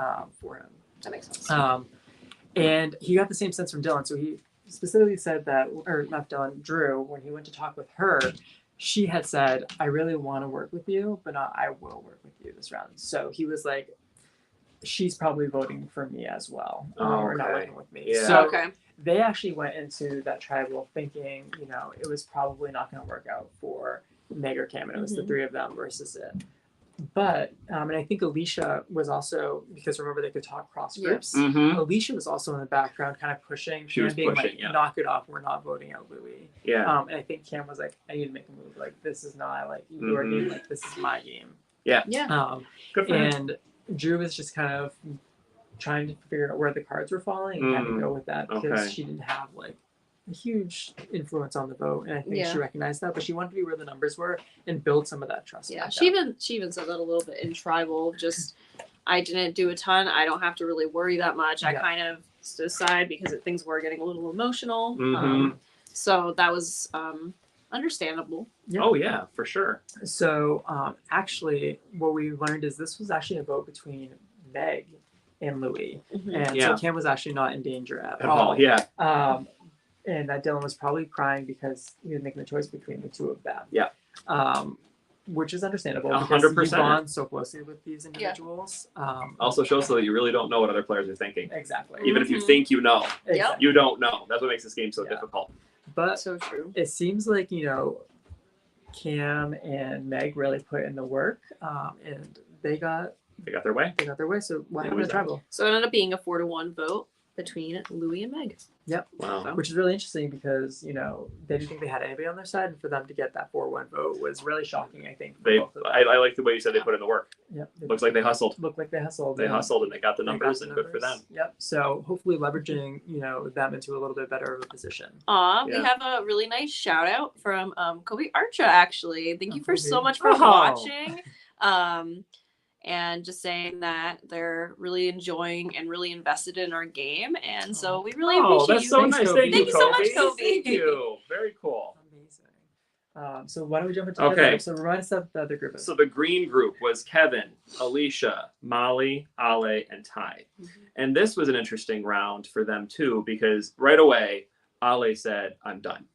For him. That makes sense. And he got the same sense from Dylan. So he specifically said that, or not Dylan, Drew, when he went to talk with her, she had said, I really want to work with you, but not I will work with you this round. So he was like, she's probably voting for me as well, or not working with me. Yeah. So Okay. they actually went into that tribal thinking, you know, it was probably not going to work out for Meg or Cam, and it was the three of them versus it. But, and I think Alicia was also, because remember they could talk cross groups, Alicia was also in the background kind of pushing, She was being pushing, like, knock it off, we're not voting out Louis. Yeah. And I think Cam was like, I need to make a move, like, this is not like your game, like, this is my game. Yeah. Yeah. Good for him. And Drew was just kind of trying to figure out where the cards were falling and kind of go with that because she didn't have like a huge influence on the vote, and I think she recognized that, but she wanted to be where the numbers were and build some of that trust. Yeah, she even said that a little bit in tribal. Just I didn't do a ton. I don't have to really worry that much. I kind of stood aside because things were getting a little emotional. So that was understandable. Yeah. Oh yeah, for sure. So actually, what we learned is this was actually a vote between Meg and Louis, and so Cam was actually not in danger at all. Yeah. And that Dylan was probably crying because he was making the choice between the two of them. Yeah. Which is understandable 100%. because you bond so closely with these individuals. Also shows that you really don't know what other players are thinking. Exactly. Even if you think you know, Exactly. you don't know. That's what makes this game so difficult. But So true. it seems like, you know, Cam and Meg really put in the work, and they got their way. They got their way. So what happened to tribal? So it ended up being a 4-1 vote between Louis and Meg. Yep. Wow. So. Which is really interesting because, you know, they didn't think they had anybody on their side, and for them to get that 4-1 vote was really shocking, I think. I like the way you said they put in the work. Yep. Looks like they hustled. They hustled and they got the numbers, and good for them. Yep. So hopefully leveraging, you know, them into a little bit better of a position. We have a really nice shout out from Kobe Archa, actually. Thank you so much for watching. And just saying that they're really enjoying and really invested in our game. And so we really appreciate that's you. so nice. Thank you so much, Kobe. Thank you. Very cool. Amazing. So why don't we jump into the group? So remind us of the other group. So the green group was Kevin, Alicia, Molly, Ale, and Ty. And this was an interesting round for them too, because right away, Ale said, I'm done.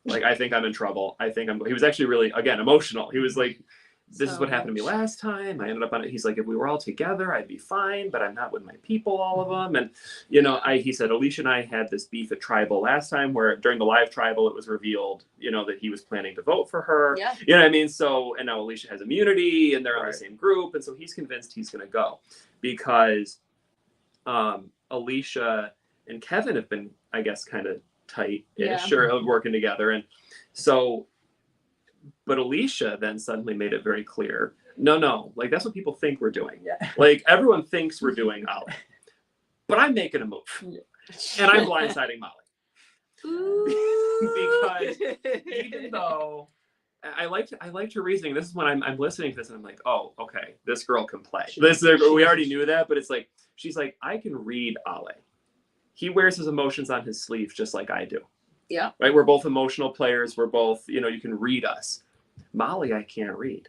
Like, I think I'm in trouble. He was actually really, again, emotional. He was like, this is what happened to me last time. I ended up on it. He's like, if we were all together, I'd be fine, but I'm not with my people, all of them. And, you know, he said, Alicia and I had this beef at tribal last time where during the live tribal, it was revealed, you know, that he was planning to vote for her. Yeah. You know what I mean? So, and now Alicia has immunity and they're on the same group. And so he's convinced he's going to go because Alicia and Kevin have been, I guess, kind of tight-ish or working together. And so But Alicia then suddenly made it very clear, no, like that's what people think we're doing. Yeah. Like everyone thinks we're doing Ollie, but I'm making a move, and I'm blindsiding Molly. Because even though I liked her reasoning, this is when I'm listening to this and I'm like, oh, okay, this girl can play. We already knew that, but it's like she's like, I can read Ollie. He wears his emotions on his sleeve just like I do. Yeah. Right? We're both emotional players. We're both, you can read us. Molly, I can't read.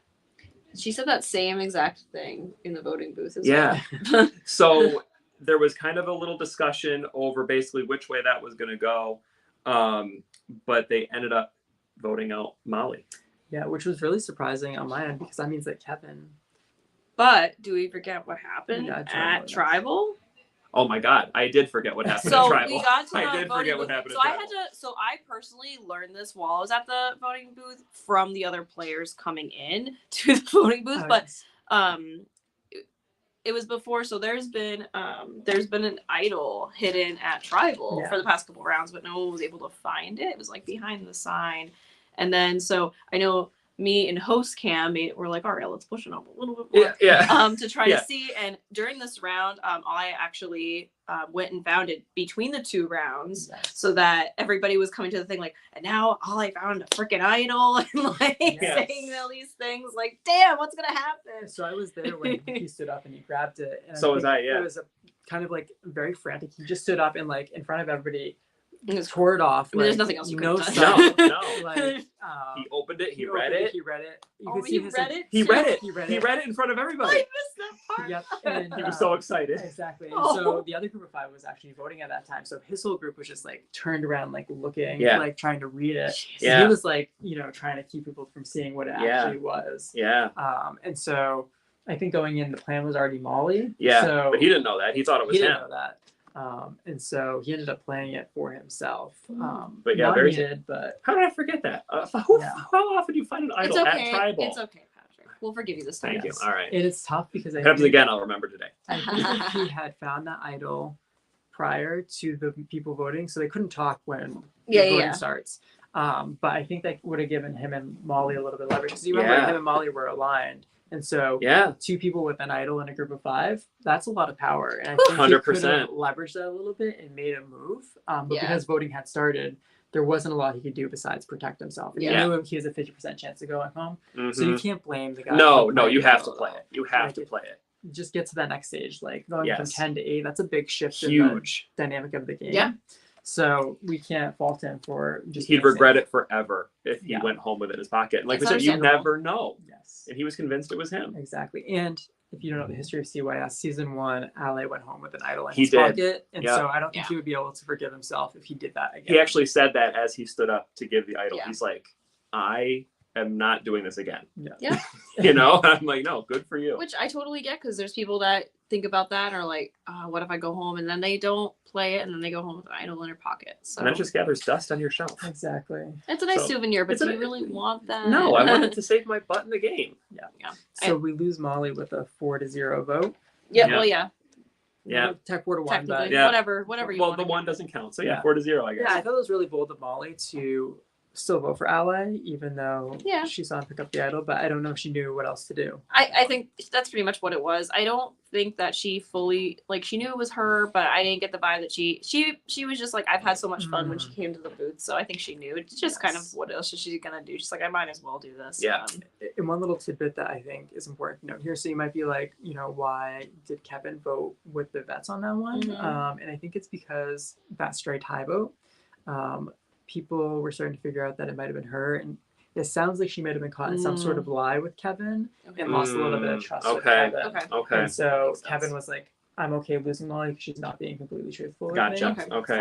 She said that same exact thing in the voting booth as Yeah. well. So there was kind of a little discussion over basically which way that was going to go. But they ended up voting out Molly. Yeah, which was really surprising on my end because that means that Kevin. But do we forget what happened Yeah, at Tribal? Oh my God, I did forget what happened So at Tribal. we got to I the did voting forget booth. what happened So at I Tribal. had to. So I personally learned this while I was at the voting booth from the other players coming in to the voting booth. Oh, But yes. it was before. So there's been an idol hidden at Tribal for the past couple rounds, but no one was able to find it. It was like behind the sign, and then so I know. Me and host Cam we're like, all right, let's push it up a little bit more. To try to see. And during this round, I actually went and found it between the two rounds, so that everybody was coming to the thing like, and now I found a freaking idol and like saying all these things like, damn, what's gonna happen? So I was there when he stood up and he grabbed it. And So was I. Yeah. It was kind of like very frantic. He just stood up and like in front of everybody. Tore it off. I mean, there's nothing else you could have done. No. Like, he opened it. He read it. He read it. He read it. He read it in front of everybody. I missed that part. Yep. And, he was so excited. Exactly. And so the other group of 5 was actually voting at that time. So his whole group was just like turned around, like looking, like trying to read it. So he was like, trying to keep people from seeing what it actually was. Yeah. And so I think going in, the plan was already Molly. Yeah. So but he didn't know that. He thought it was him. He didn't know that. And so he ended up playing it for himself. But yeah, very needed. But how did I forget that? How often do you find an idol at Tribal? It's okay, Patrick. We'll forgive you this time. Thank you. All right. It is tough because if it happens again, I'll remember today. I think he had found that idol prior to the people voting, so they couldn't talk when voting starts. But I think that would have given him and Molly a little bit of leverage because you remember him and Molly were aligned. And so 2 people with an idol in a group of 5, that's a lot of power. And I think 100%. He could have leveraged that a little bit and made a move. But because voting had started, there wasn't a lot he could do besides protect himself. And you knew he has a 50% chance of going home. Mm-hmm. So you can't blame the guy. No, you have to play it. You have to play it. Just get to that next stage. Like going from 10 to 8, that's a big shift Huge. in the dynamic of the game. Yeah. So we can't fault him for just. He'd regret it forever if he went home with it in his pocket. And like we said, you never know. Yes. And he was convinced it was him. Exactly. And if you don't know the history of CYS, season 1, Ale went home with an idol in his pocket. And so I don't think he would be able to forgive himself if he did that again. He actually said that as he stood up to give the idol. He's like, I am not doing this again. Yeah. I'm like, no, good for you. Which I totally get because there's people that think about that and are like, what if I go home and then they don't play it and then they go home with an idol in their pocket. So and that just gathers dust on your shelf. Exactly. It's a nice souvenir, but do you really want that? No, I wanted to save my butt in the game. Yeah. So we lose Molly with a 4-0 vote. Yeah. Well, yeah. Yeah. Tech 4-1, but whatever you want. Well, the 1 doesn't count. So 4-0, I guess. Yeah, I thought it was really bold of Molly to still vote for Ally, even though she saw him pick up the idol, but I don't know if she knew what else to do. I think that's pretty much what it was. I don't think that she fully, like, she knew it was her, but I didn't get the vibe that she was just like, I've had so much fun when she came to the booth, so I think she knew. It's just kind of what else is she gonna do? She's like, I might as well do this. Yeah. And one little tidbit that I think is important to note here, so you might be like, why did Kevin vote with the vets on that one? And I think it's because that stray tie vote, people were starting to figure out that it might have been her, and it sounds like she might have been caught in some sort of lie with Kevin and lost a little bit of trust with Kevin. Okay. And so Kevin was like, I'm okay losing Molly because she's not being completely truthful with me. Gotcha. Okay.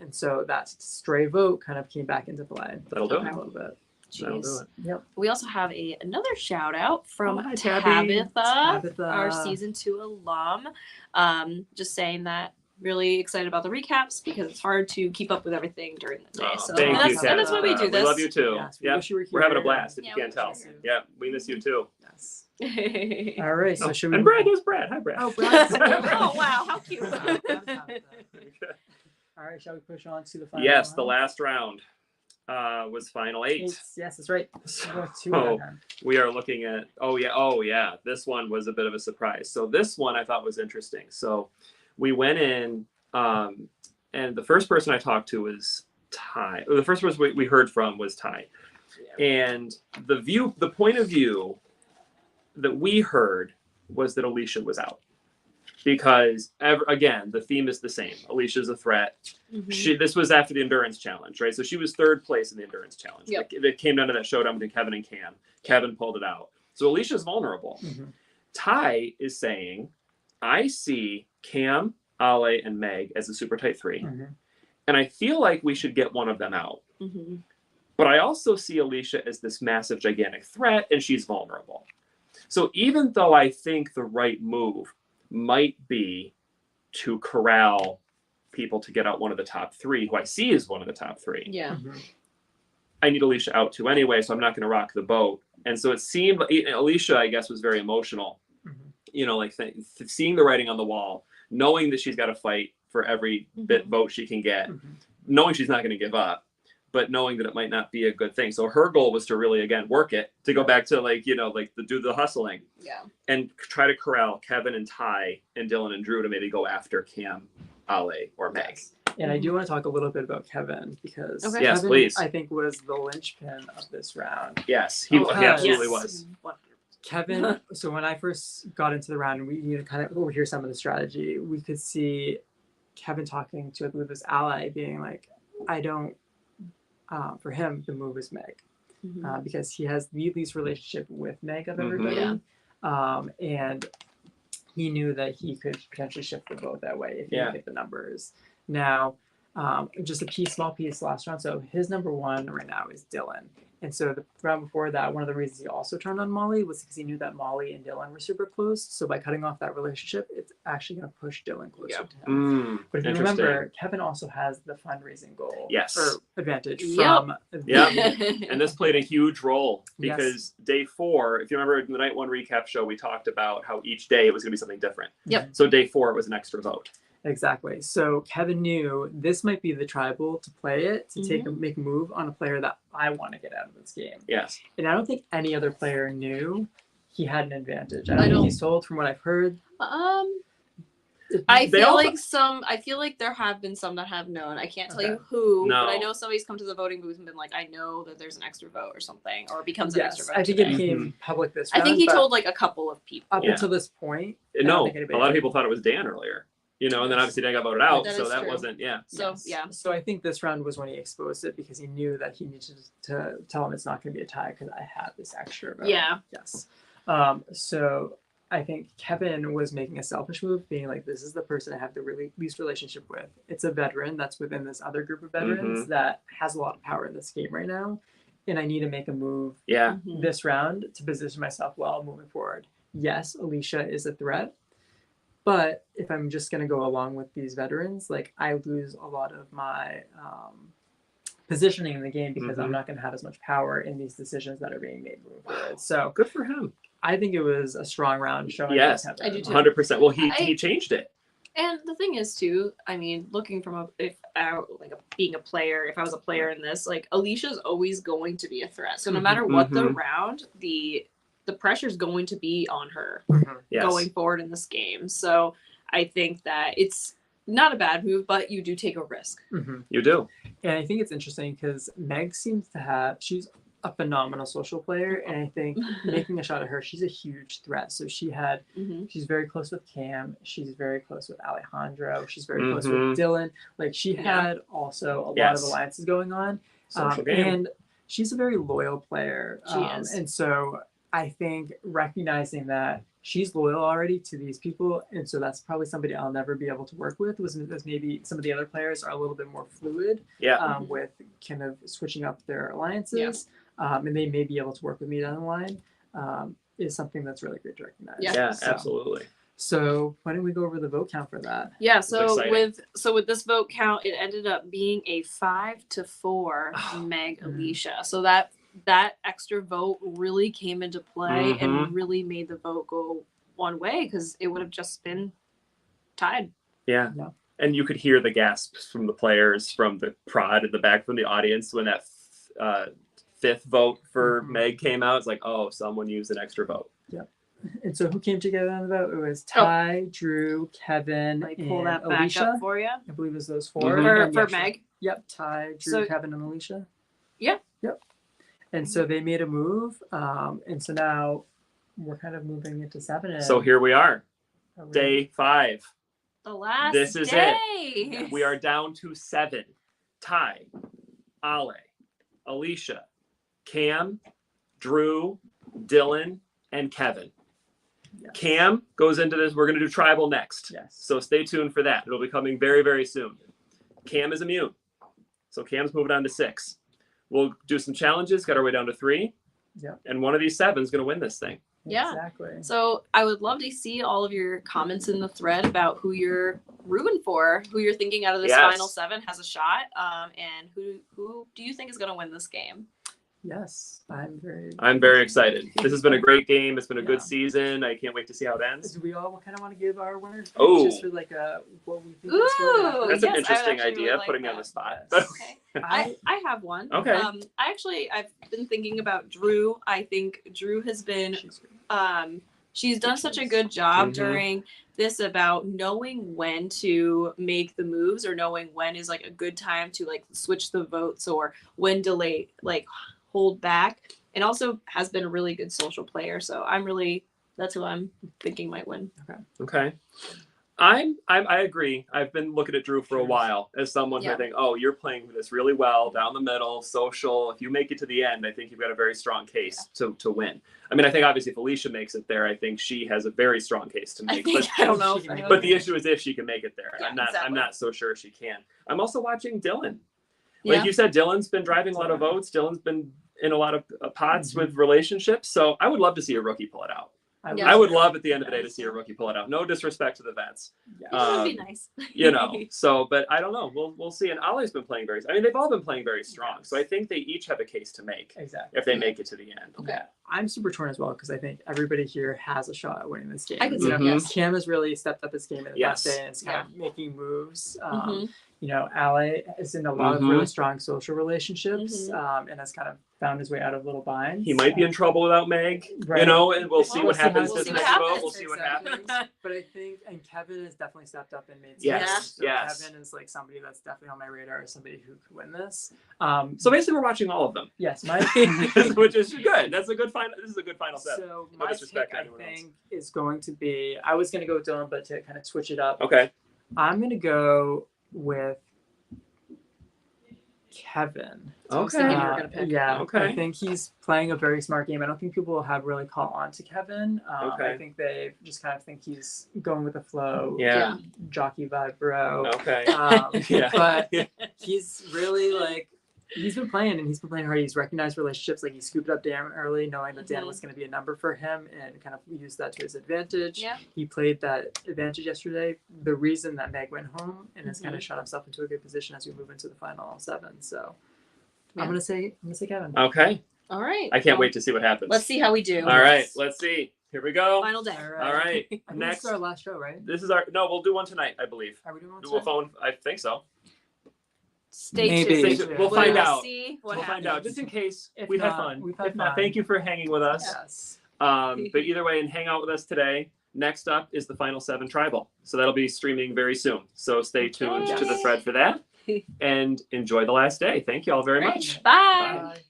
And so that stray vote kind of came back into play. That'll do it. A little bit. That'll do it. Yep. We also have another shout out from Tabitha, our season 2 alum. Just saying that really excited about the recaps because it's hard to keep up with everything during the day. That's why we do this. We love you too. Yes, we're having a blast if you can't tell. You. Yeah, we miss you too. Yes. All right, so should we? And Brad, there's Brad. Hi, Brad. Oh, Brad. Oh, wow, how cute. All right, shall we push on to the final? Yes, the last round. was final 8. Yes, that's right. So, Two of them. we are looking at oh yeah, this one was a bit of a surprise. So this one I thought was interesting. So we went in, and the first person I talked to was Ty. The first person we heard from was Ty, and the point of view that we heard was that Alicia was out. Because again, the theme is the same. Alicia's a threat. This was after the endurance challenge, right? So she was 3rd place in the endurance challenge. Yep. It came down to that showdown between Kevin and Cam. Kevin pulled it out. So Alicia's vulnerable. Ty is saying, I see Cam, Ale, and Meg as a super tight 3. And I feel like we should get one of them out. But I also see Alicia as this massive, gigantic threat, and she's vulnerable. So even though I think the right move might be to corral people to get out one of the top 3, who I see as one of the top 3. Yeah. I need Alicia out too anyway, so I'm not going to rock the boat. And so it seemed Alicia, I guess, was very emotional. You know, like seeing the writing on the wall, knowing that she's got to fight for every bit vote she can get, knowing she's not going to give up, but knowing that it might not be a good thing. So her goal was to really, again, work it, to go back to do the hustling. Yeah. And try to corral Kevin and Ty and Dylan and Drew to maybe go after Cam, Ale, or Meg. And I do want to talk a little bit about Kevin because Okay. Yes, Kevin, please. I think, was the linchpin of this round. Yes, he absolutely was. Kevin, so when I first got into the round, we kind of overhear some of the strategy. We could see Kevin talking to, I believe, his ally, being like, I don't, for him, the move is Meg. Because he has the least relationship with Meg of everybody. And he knew that he could potentially shift the vote that way if he could get the numbers. Now, just a small piece last round. So his number 1 right now is Dylan. And so the round before that, one of the reasons he also turned on Molly was because he knew that Molly and Dylan were super close. So by cutting off that relationship, it's actually going to push Dylan closer to him. But if you remember, Kevin also has the fundraising goal or advantage from and this played a huge role because day 4, if you remember in the night 1 recap show, we talked about how each day it was going to be something different. So day 4, it was an extra vote. Exactly. So Kevin knew this might be the tribal to play it, to make a move on a player that I want to get out of this game. Yes. And I don't think any other player knew he had an advantage. I don't think he's told, from what I've heard. I feel like there have been some that have known. I can't tell you who, but I know somebody's come to the voting booth and been like, I know that there's an extra vote or something, or becomes an extra vote. I think it became public this round. I think he told like a couple of people. Up until this point. No, a lot of people thought it was Dan earlier. You know, and then obviously Dan got voted out, so that wasn't, So I think this round was when he exposed it because he knew that he needed to tell him it's not going to be a tie because I have this extra vote. Yeah. Yes. So I think Kevin was making a selfish move, being like, this is the person I have the least relationship with. It's a veteran that's within this other group of veterans that has a lot of power in this game right now. And I need to make a move this round to position myself well moving forward. Yes, Alicia is a threat. But if I'm just going to go along with these veterans, like I lose a lot of my positioning in the game because I'm not going to have as much power in these decisions that are being made moving forward. So good for him. I think it was a strong round showing. Yes, I do too. 100%. Well, he changed it. And the thing is too, I mean, looking from being a player, if I was a player in this, like Alicia's always going to be a threat. So no matter what the round, the pressure's going to be on her going forward in this game. So I think that it's not a bad move, but you do take a risk. You do. And I think it's interesting because Meg seems to she's a phenomenal social player. And I think making a shot at her, she's a huge threat. So she's very close with Cam. She's very close with Alejandro. She's very close with Dylan. Like she had also a lot of alliances going on. And she's a very loyal player. She is. And so I think recognizing that she's loyal already to these people, and so that's probably somebody I'll never be able to work with. Was maybe some of the other players are a little bit more fluid, with kind of switching up their alliances, and they may be able to work with me down the line. Is something that's really great to recognize. Yeah, absolutely. So why don't we go over the vote count for that? Yeah, so with this vote count, it ended up being a 5-4 Meg Alicia. So that extra vote really came into play and really made the vote go one way because it would have just been tied. Yeah. And you could hear the gasps from the players, from the prod in the back, from the audience when that fifth vote for Meg came out, it's like, oh, someone used an extra vote. And so who came together on the vote? It was Ty, Drew, Kevin, Let me pull and that back Alicia. up for you. I believe it was those 4. Mhm. For And Meg. Yep, Ty, Drew, So- Kevin, and Alicia. Yep. And so they made a move, and so now we're kind of moving into 7. And So here we are, are we- day 5. The last This is day. We are down to 7. Ty, Ale, Alicia, Cam, Drew, Dylan, and Kevin. Yes. Cam goes into this. We're going to do tribal next. Yes. So stay tuned for that. It'll be coming very, very soon. Cam is immune. So Cam's moving on to 6. We'll do some challenges, got our way down to 3. Yep. And one of these 7 is going to win this thing. Yeah. Exactly. So I would love to see all of your comments in the thread about who you're rooting for, who you're thinking out of this Yes. final 7 has a shot, and who do you think is going to win this game? Yes, I'm very excited. This has been a great game. It's been a good Yeah. season. I can't wait to see how it ends. Do we all kind of want to give our winners? Oh. Just for like what we think is Ooh, going to happen? That's yes, I an would interesting actually idea, really like putting me on that. the spot. Yes. Okay. I have one. Okay. I've been thinking about Drew. I think Drew has been She's great. she's done such a good job Mhm. during this about knowing when to make the moves or knowing when is like a good time to like switch the votes or when to like hold back, and also has been a really good social player. So that's who I'm thinking might win. Okay. I agree. I've been looking at Drew for a while as someone who I Yeah. think, oh, you're playing this really well, down the middle, social. If you make it to the end, I think you've got a very strong case to win. I mean, I think obviously if Alicia makes it there, I think she has a very strong case to make. I don't know. She can make But the issue is if she can make it there. Yeah, I'm not exactly. so sure she can. I'm also watching Dylan. Yeah. Like you said, Dylan's been driving a lot of votes. Dylan's been in a lot of pots Mhm. with relationships. So I would love to see a rookie pull it out. Yeah. I would love at the end of the day to see a rookie pull it out. No disrespect to the vets, Yeah. It would be nice. you know. So, but I don't know. We'll see. And Ollie's been playing very. I mean, they've all been playing very strong. Yes. So I think they each have a case to make Exactly. if they make it to the end. Okay. Yeah, I'm super torn as well because I think everybody here has a shot at winning this game. I could You see know, that, yes. Cam has really stepped up his game in the Yes. past day and is kind of making moves. Mhm. You know, Ale is in a lot of Mhm. really strong social relationships Mhm. and has kind of found his way out of little binds. He might be in trouble without Meg, you Right. know, and we'll see Well, what happens we'll this see next what vote. happens. We'll see what Exactly. happens. But I think, and Kevin has definitely stepped up and made some Yes, moves. So yes. Kevin is like somebody that's definitely on my radar as somebody who could win this. So basically, we're watching all of them, Yes, my which is good. That's a good final. This is a good final set. So No my disrespect pick, to I anyone else. think, is going to be. I was going to go with Dylan, but to kind of switch it up, Okay. I'm going to go with Kevin. I was thinking you were Uh, gonna pick. Yeah, Okay. I think he's playing a very smart game. I don't think people have really caught on to Kevin. Okay. I think they just kind of think he's going with the flow. Yeah. Jockey vibe, bro. Okay. Yeah. But he's really like he's been playing and he's been playing hard. He's recognized relationships. Like he scooped up Dan early, knowing that Dan Mhm. was going to be a number for him, and kind of used that to his advantage. Yeah. He played that advantage yesterday. The reason that Meg went home and has kind Mhm. of shot himself into a good position as we move into the final 7. So Yeah. I'm gonna say Kevin. Okay. All right. I can't Well, wait to see what happens. Let's see how we do. All right. Let's see. Here we go. Final day. All right. I think this Next. is our last show, right? This is our. No, we'll do one tonight, I believe. Are we doing one We'll tonight? phone. I think so. Stay Maybe. tuned. We'll find We'll out. see what We'll find out. happens. Just in case If we've had not, fun. we've had If not, fun. thank you for hanging with us. Yes. But either way, and hang out with us today. Next up is the Final 7 Tribal. So that'll be streaming very soon. So stay tuned to the Okay. thread for that. And enjoy the last day. Thank you all very Great. much. Bye. Bye.